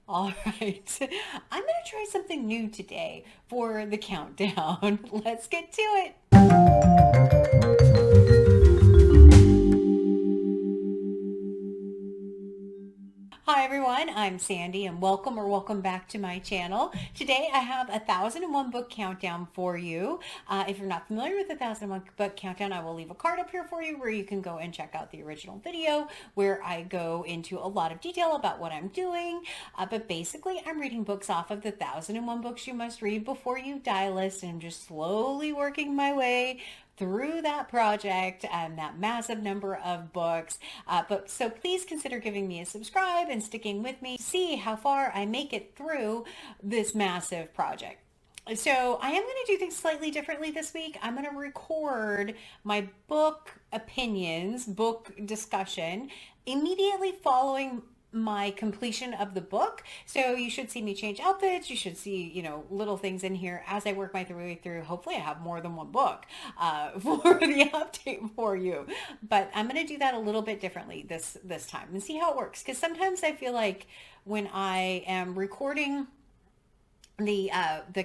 All right. I'm going to try something new today for the countdown. Let's get to it. Hi everyone, I'm Sandy and welcome back to my channel. Today I have a 1001 book countdown for you. If you're not familiar with the 1001 book countdown, I will leave a card up here for you where you can go and check out the original video where I go into a lot of detail about what I'm doing. But basically I'm reading books off of the 1001 books you must read before you die list, and I'm just slowly working my way through that project and that massive number of books. But so please consider giving me a subscribe and sticking with me to see how far I make it through this massive project. So I am going to do things slightly differently this week. I'm going to record my book opinions, book discussion immediately following my completion of the book. So you should see me change outfits. You should see, little things in here as I work my way through. Hopefully I have more than one book for the update for you. But I'm going to do that a little bit differently this time and see how it works. Because sometimes I feel like when I am recording the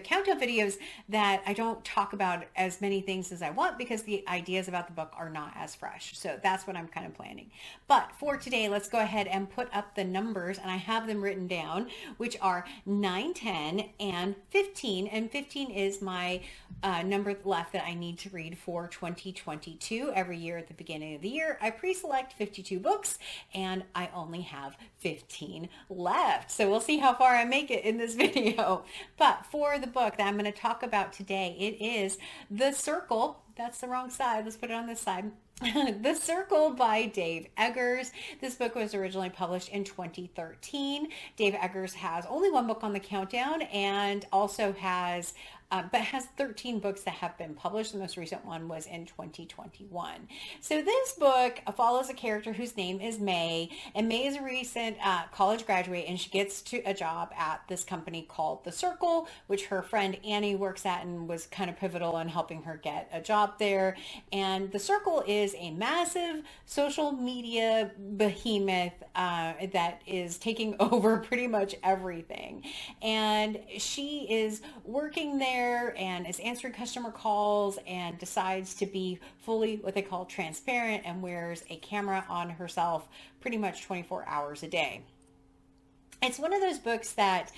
countdown videos that I don't talk about as many things as I want because the ideas about the book are not as fresh. So that's what I'm kind of planning. But for today, let's go ahead and put up the numbers, and I have them written down, which are 9, 10, and 15. And 15 is my number left that I need to read for 2022. Every year at the beginning of the year, I pre-select 52 books, and I only have 15 left. So we'll see how far I make it in this video. But for the book that I'm going to talk about today, it is The Circle. That's the wrong side. Let's put it on this side. The Circle by Dave Eggers. This book was originally published in 2013. Dave Eggers has only one book on the countdown and also has 13 books that have been published. The most recent one was in 2021. So this book follows a character whose name is May, and May is a recent college graduate, and she gets to a job at this company called The Circle, which her friend Annie works at and was kind of pivotal in helping her get a job there. And The Circle is a massive social media behemoth that is taking over pretty much everything. And she is working there and is answering customer calls and decides to be fully what they call transparent and wears a camera on herself pretty much 24 hours a day. It's one of those books that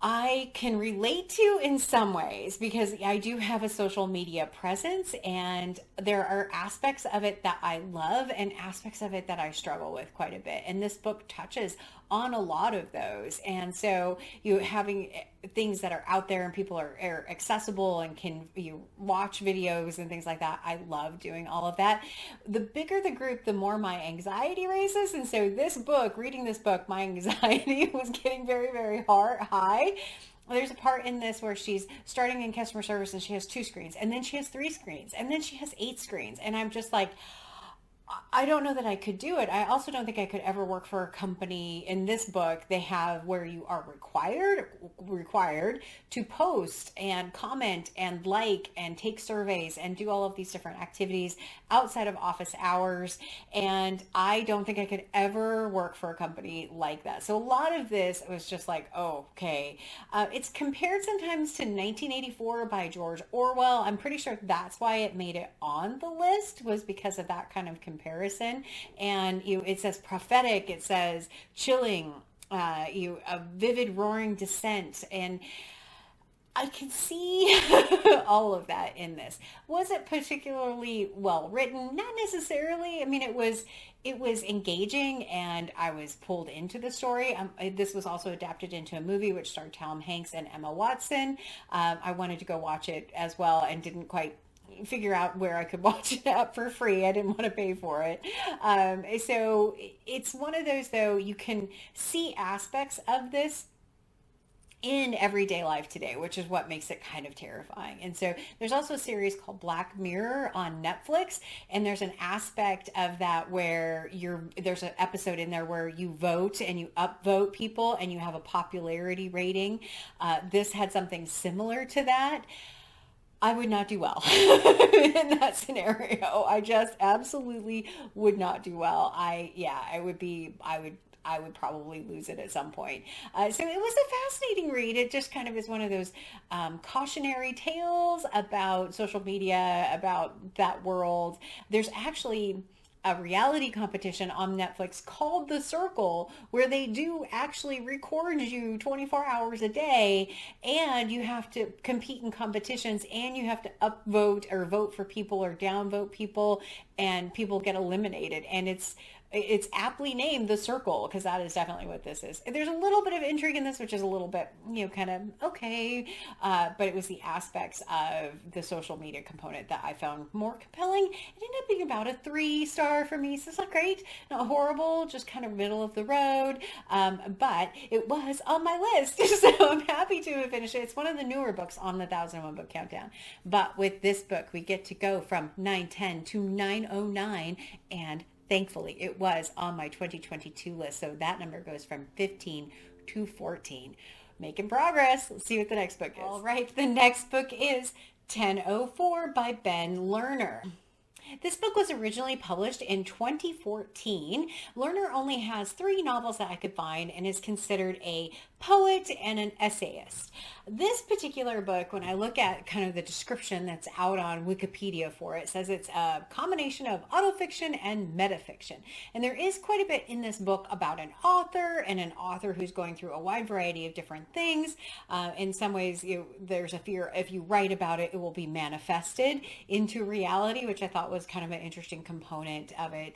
I can relate to in some ways because I do have a social media presence, and there are aspects of it that I love and aspects of it that I struggle with quite a bit. And this book touches on a lot of those. And so you having things that are out there and people are accessible and can you watch videos and things like that. I love doing all of that. The bigger the group, the more my anxiety raises. And so reading this book, my anxiety was getting very, very high. There's a part in this where she's starting in customer service and she has 2 screens, and then she has 3 screens, and then she has 8 screens. And I'm just like, I don't know that I could do it. I also don't think I could ever work for a company. In this book, they have where you are required to post and comment and like and take surveys and do all of these different activities outside of office hours. And I don't think I could ever work for a company like that. So a lot of this was just like, oh, okay. It's compared sometimes to 1984 by George Orwell. I'm pretty sure that's why it made it on the list, was because of that kind of comparison. And it says prophetic, it says chilling, a vivid roaring descent, and I can see all of that in this. Was it particularly well written? Not necessarily. I mean, it was engaging, and I was pulled into the story. This was also adapted into a movie which starred Tom Hanks and Emma Watson. I wanted to go watch it as well and didn't quite figure out where I could watch it at for free. I didn't want to pay for it. So it's one of those, though, you can see aspects of this in everyday life today, which is what makes it kind of terrifying. And so there's also a series called Black Mirror on Netflix, and there's an aspect of that where there's an episode in there where you vote and you upvote people and you have a popularity rating. This had something similar to that. I would not do well in that scenario. I just absolutely would not do well. I I would probably lose it at some point. So it was a fascinating read. It just kind of is one of those cautionary tales about social media, about that world. There's actually a reality competition on Netflix called The Circle, where they do actually record you 24 hours a day, and you have to compete in competitions, and you have to upvote or vote for people or downvote people, and people get eliminated. And it's aptly named The Circle, because that is definitely what this is. There's a little bit of intrigue in this, which is a little bit, kind of okay. But it was the aspects of the social media component that I found more compelling. It ended up being about a 3-star for me. So it's not great, not horrible, just kind of middle of the road. But it was on my list. So I'm happy to have finished it. It's one of the newer books on the 1001 Book Countdown. But with this book, we get to go from 910 to 909, and thankfully, it was on my 2022 list, so that number goes from 15 to 14. Making progress. Let's see what the next book is. All right, the next book is 1004 by Ben Lerner. This book was originally published in 2014. Lerner only has 3 novels that I could find and is considered a poet and an essayist. This particular book, when I look at kind of the description that's out on Wikipedia for it, says it's a combination of autofiction and metafiction. And there is quite a bit in this book about an author, and an author who's going through a wide variety of different things. In some ways, there's a fear if you write about it, it will be manifested into reality, which I thought was kind of an interesting component of it.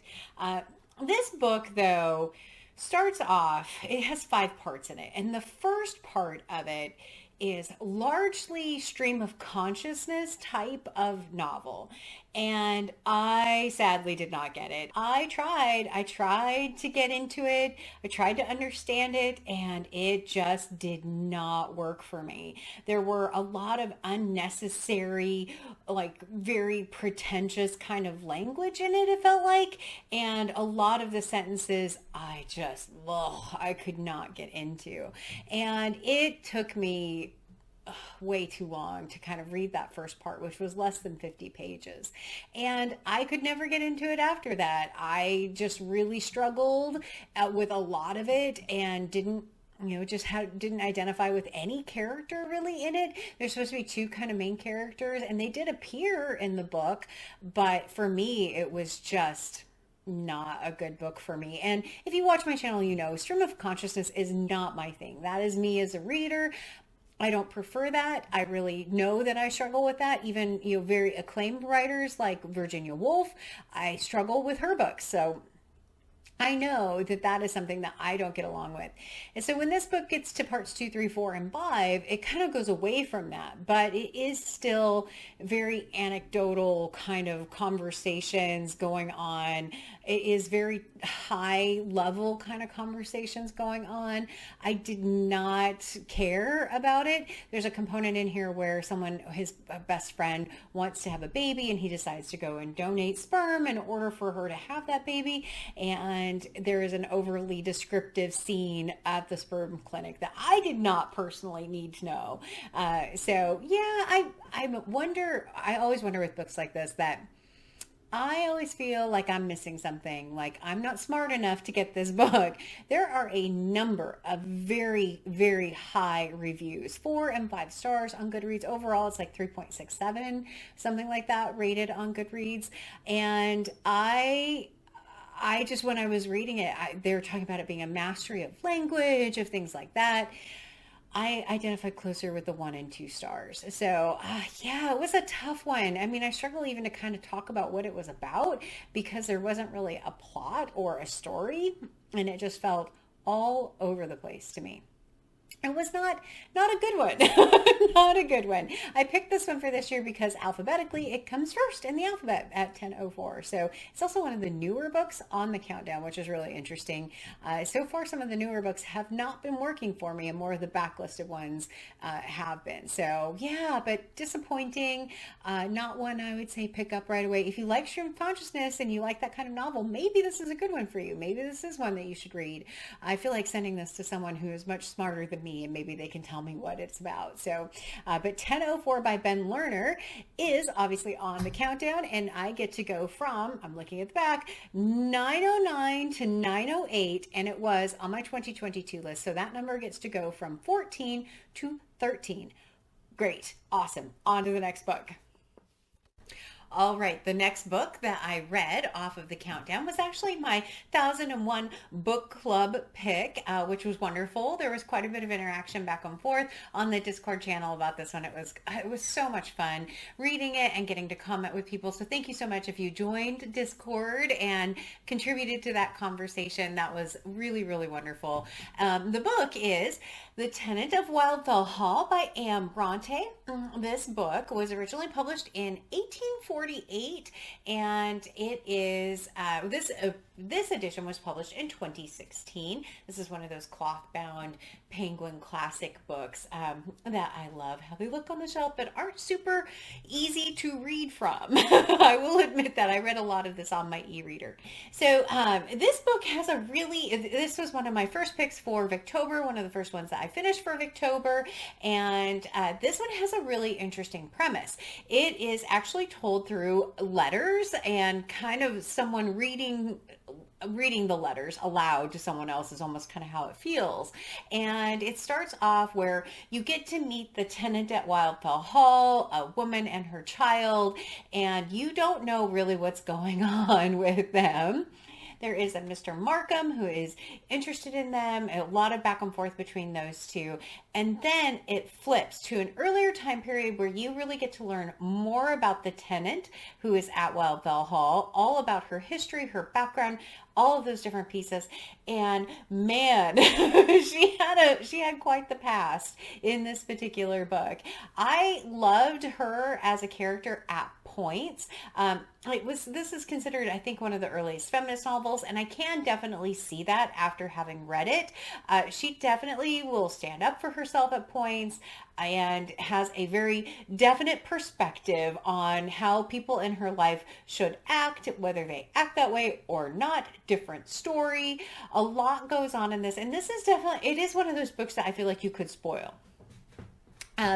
This book, though, starts off, it has 5 parts in it. And the first part of it is largely stream of consciousness type of novel. And I sadly did not get it. I tried to get into it. I tried to understand it, and it just did not work for me. There were a lot of unnecessary, like very pretentious kind of language in it, it felt like. And a lot of the sentences I could not get into. And it took me way too long to kind of read that first part, which was less than 50 pages. And I could never get into it after that. I just really struggled with a lot of it and didn't identify with any character really in it. There's supposed to be 2 kind of main characters, and they did appear in the book, but for me, it was just not a good book for me. And if you watch my channel, stream of consciousness is not my thing. That is me as a reader. I don't prefer that. I really know that I struggle with that. Even, very acclaimed writers like Virginia Woolf, I struggle with her books. So I know that that is something that I don't get along with. And so when this book gets to parts 2, 3, 4, and 5, it kind of goes away from that, but it is still very anecdotal kind of conversations going on. It is very high level kind of conversations going on. I did not care about it. There's a component in here where his best friend wants to have a baby, and he decides to go and donate sperm in order for her to have that baby. And there is an overly descriptive scene at the sperm clinic that I did not personally need to know. I always wonder with books like this that I always feel like I'm missing something, like I'm not smart enough to get this book. There are a number of very, very high reviews, 4 and 5 stars on Goodreads. Overall, it's like 3.67, something like that, rated on Goodreads. And I just, when I was reading it, they were talking about it being a mastery of language, of things like that. I identified closer with the 1 and 2 stars. So it was a tough one. I mean, I struggle even to kind of talk about what it was about because there wasn't really a plot or a story, and it just felt all over the place to me. It was not a good one. Not a good one. I picked this one for this year because alphabetically it comes first in the alphabet at 1004. So it's also one of the newer books on the countdown, which is really interesting. So far, some of the newer books have not been working for me, and more of the backlisted ones have been. So yeah, but disappointing. Not one I would say pick up right away. If you like stream of consciousness and you like that kind of novel, maybe this is a good one for you. Maybe this is one that you should read. I feel like sending this to someone who is much smarter than me me and maybe they can tell me what it's about. So, but 10:04 by Ben Lerner is obviously on the countdown, and I get to go from, I'm looking at the back, 909 to 908, and it was on my 2022 list. So that number gets to go from 14 to 13. Great. Awesome. On to the next book. All right, the next book that I read off of the countdown was actually my 1001 book club pick, which was wonderful. There was quite a bit of interaction back and forth on the Discord channel about this one. It was so much fun reading it and getting to comment with people. So thank you so much if you joined Discord and contributed to that conversation. That was really, really wonderful. The book is The Tenant of Wildfell Hall by Bronte. This book was originally published in 1848, and it is this edition was published in 2016. This is one of those cloth-bound Penguin classic books that I love how they look on the shelf, but aren't super easy to read from. I will admit that I read a lot of this on my e-reader. So this book has this was one of my first picks for Victober, one of the first ones that I finished for Victober, and this one has a really interesting premise. It is actually told through letters and kind of someone reading the letters aloud to someone else is almost kind of how it feels. And it starts off where you get to meet the tenant at Wildfell Hall, a woman and her child, and you don't know really what's going on with them. There is a Mr. Markham who is interested in them, a lot of back and forth between those two. And then it flips to an earlier time period where you really get to learn more about the tenant who is at Wildfell Hall, all about her history, her background, all of those different pieces. And man, she had quite the past in this particular book. I loved her as a character at points. This is considered, I think, one of the earliest feminist novels, and I can definitely see that after having read it. She definitely will stand up for herself at points and has a very definite perspective on how people in her life should act, whether they act that way or not. Different story. A lot goes on in this, and this is it is one of those books that I feel like you could spoil.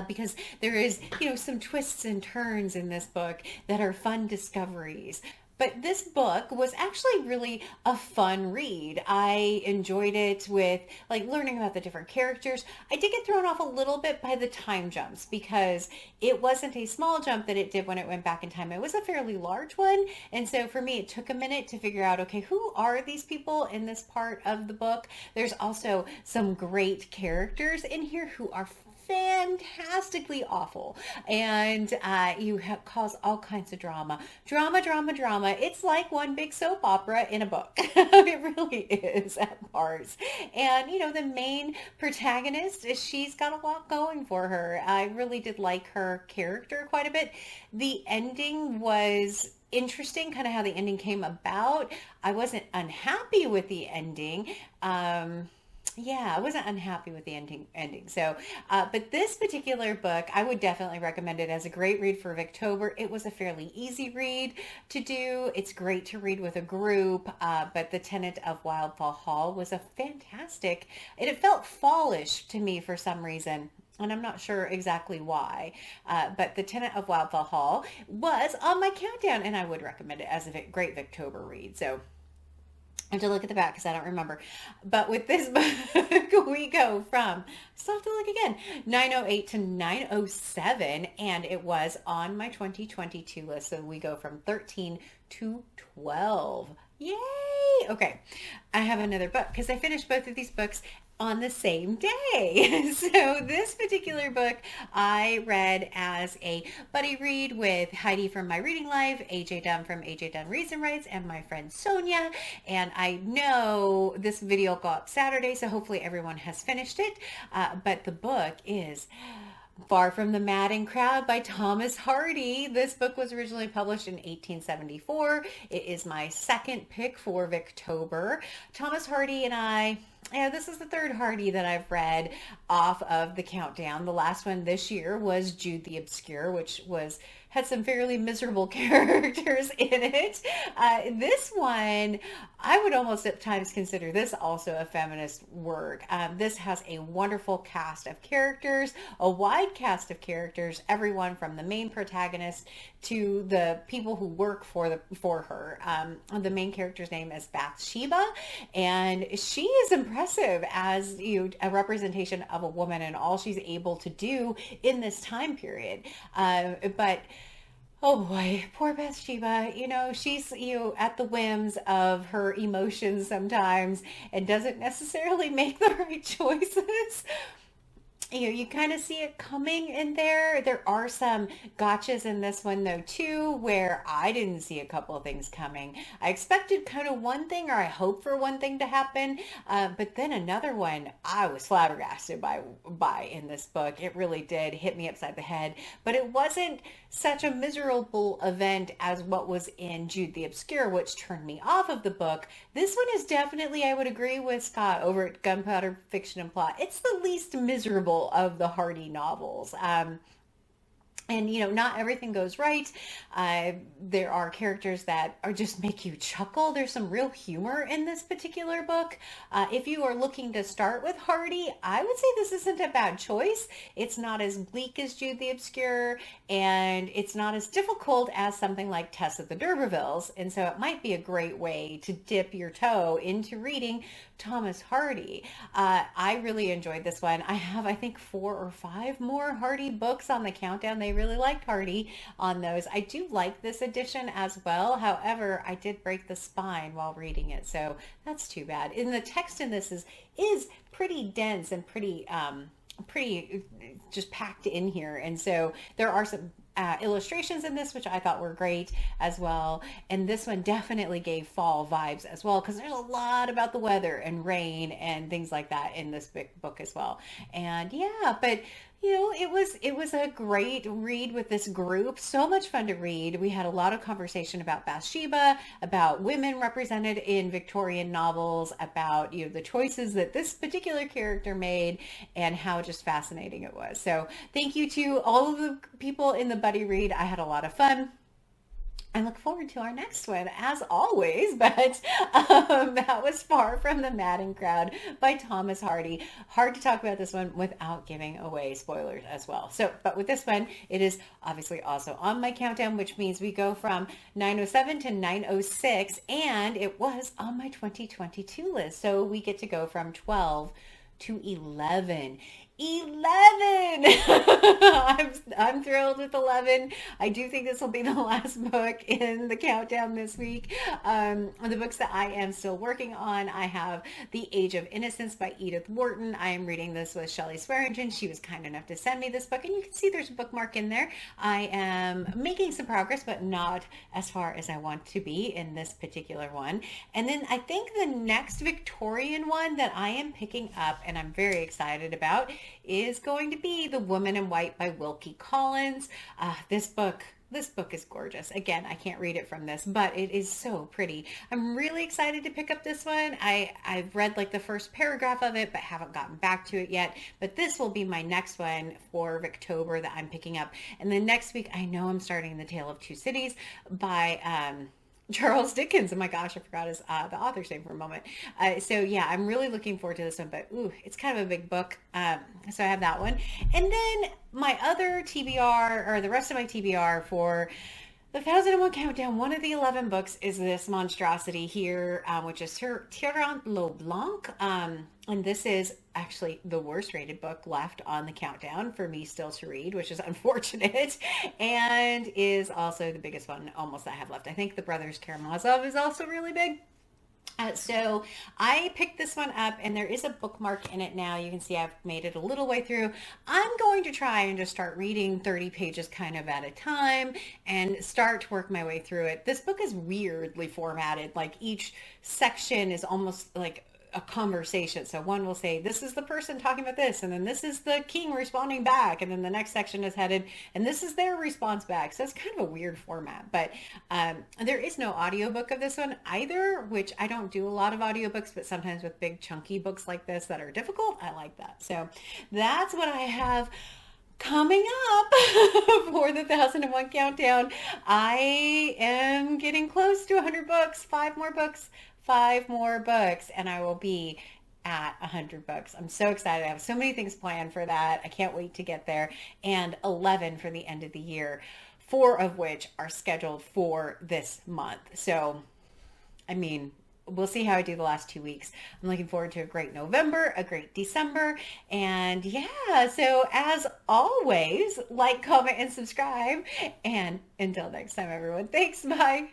Because there is, some twists and turns in this book that are fun discoveries. But this book was actually really a fun read. I enjoyed it with learning about the different characters. I did get thrown off a little bit by the time jumps because it wasn't a small jump that it did when it went back in time. It was a fairly large one. And so for me, it took a minute to figure out, okay, who are these people in this part of the book? There's also some great characters in here who are fantastically awful, and you cause all kinds of drama. It's like one big soap opera in a book. It really is at parts. And the main protagonist, she's got a lot going for her. I really did like her character quite a bit. The ending was interesting, kind of how the ending came about. I wasn't unhappy with the ending. I wasn't unhappy with the ending. So, but this particular book, I would definitely recommend it as a great read for Victober. It was a fairly easy read to do. It's great to read with a group, but The Tenant of Wildfell Hall was a fantastic, and it felt fallish to me for some reason. And I'm not sure exactly why, but The Tenant of Wildfell Hall was on my countdown, and I would recommend it as a great Victober read. So I have to look at the back because I don't remember. But with this book, we go from, still have to look again, 908 to 907, and it was on my 2022 list. So we go from 13 to 12. Yay! Okay, I have another book because I finished both of these books on the same day. So this particular book I read as a buddy read with Heidi from My Reading Life, AJ Dunn from AJ Dunn Reads and Writes, and my friend Sonia. And I know this video will go up Saturday, so hopefully everyone has finished it. But the book is Far from the Madding Crowd by Thomas Hardy. This book was originally published in 1874. It is my second pick for Victober. Thomas Hardy and I, this is the third Hardy that I've read off of the countdown. The last one this year was Jude the Obscure, which had some fairly miserable characters in it. This one, I would almost at times consider this also a feminist work. This has a wonderful cast of characters, a wide cast of characters, everyone from the main protagonist to the people who work for her. The main character's name is Bathsheba, and she is impressive as a representation of a woman and all she's able to do in this time period. But oh boy, poor Bathsheba, she's, at the whims of her emotions sometimes and doesn't necessarily make the right choices. You kind of see it coming in there. There are some gotchas in this one though too, where I didn't see a couple of things coming. I expected kind of one thing, or I hoped for one thing to happen, but then another one I was flabbergasted by in this book. It really did hit me upside the head, but it wasn't such a miserable event as what was in Jude the Obscure, which turned me off of the book. This one is definitely, I would agree with Scott over at Gunpowder Fiction and Plot, it's the least miserable of the Hardy novels. And, not everything goes right. There are characters that just make you chuckle. There's some real humor in this particular book. If you are looking to start with Hardy, I would say this isn't a bad choice. It's not as bleak as Jude the Obscure, and it's not as difficult as something like Tess of the D'Urbervilles. And so it might be a great way to dip your toe into reading Thomas Hardy. I really enjoyed this one. I have, I think, 4 or 5 more Hardy books on the countdown. They really liked Hardy on those. I do like this edition as well. However, I did break the spine while reading it, so that's too bad. And the text in this is pretty dense and pretty just packed in here. And so there are some illustrations in this, which I thought were great as well. And this one definitely gave fall vibes as well, because there's a lot about the weather and rain and things like that in this book as well. And yeah, but it was a great read with this group. So much fun to read. We had a lot of conversation about Bathsheba, about women represented in Victorian novels, about the choices that this particular character made, and how just fascinating it was. So thank you to all of the people in the buddy read. I had a lot of fun. I look forward to our next one, as always, but that was Far from the Madding Crowd by Thomas Hardy. Hard to talk about this one without giving away spoilers as well. So, but with this one, it is obviously also on my countdown, which means we go from 907 to 906, and it was on my 2022 list. So we get to go from 12 to 11. 11! I'm thrilled with 11. I do think this will be the last book in the countdown this week. The books that I am still working on, I have The Age of Innocence by Edith Wharton. I am reading this with Shelley Swearingen. She was kind enough to send me this book, and you can see there's a bookmark in there. I am making some progress, but not as far as I want to be in this particular one. And then I think the next Victorian one that I am picking up, and I'm very excited about, is going to be The Woman in White by Wilkie Collins. This book is gorgeous. Again, I can't read it from this, but it is so pretty. I'm really excited to pick up this one. I've read like the first paragraph of it, but haven't gotten back to it yet. But this will be my next one for Victober that I'm picking up. And then next week, I know I'm starting The Tale of Two Cities by Charles Dickens. Oh my gosh, I forgot the author's name for a moment. So yeah, I'm really looking forward to this one, but it's kind of a big book. So I have that one. And then my other TBR, or the rest of my TBR for the 1001 Countdown, one of the 11 books is this monstrosity here, which is Tirant Le Blanc. And this is actually the worst rated book left on the countdown for me still to read, which is unfortunate, and is also the biggest one almost I have left. I think The Brothers Karamazov is also really big. So I picked this one up, and there is a bookmark in it now. You can see I've made it a little way through. I'm going to try and just start reading 30 pages kind of at a time and start to work my way through it. This book is weirdly formatted. Like each section is almost like a conversation. So one will say, this is the person talking about this, and then this is the king responding back, and then the next section is headed, and this is their response back. So it's kind of a weird format, but there is no audiobook of this one either, which I don't do a lot of audiobooks, but sometimes with big chunky books like this that are difficult, I like that. So that's what I have coming up for the 1001 countdown, I am getting close to 100 books, five more books, and I will be at 100 books. I'm so excited. I have so many things planned for that. I can't wait to get there. And 11 for the end of the year, 4 of which are scheduled for this month. So, I mean, we'll see how I do the last 2 weeks. I'm looking forward to a great November, a great December. And yeah, so as always, like, comment, and subscribe. And until next time, everyone, thanks. Bye.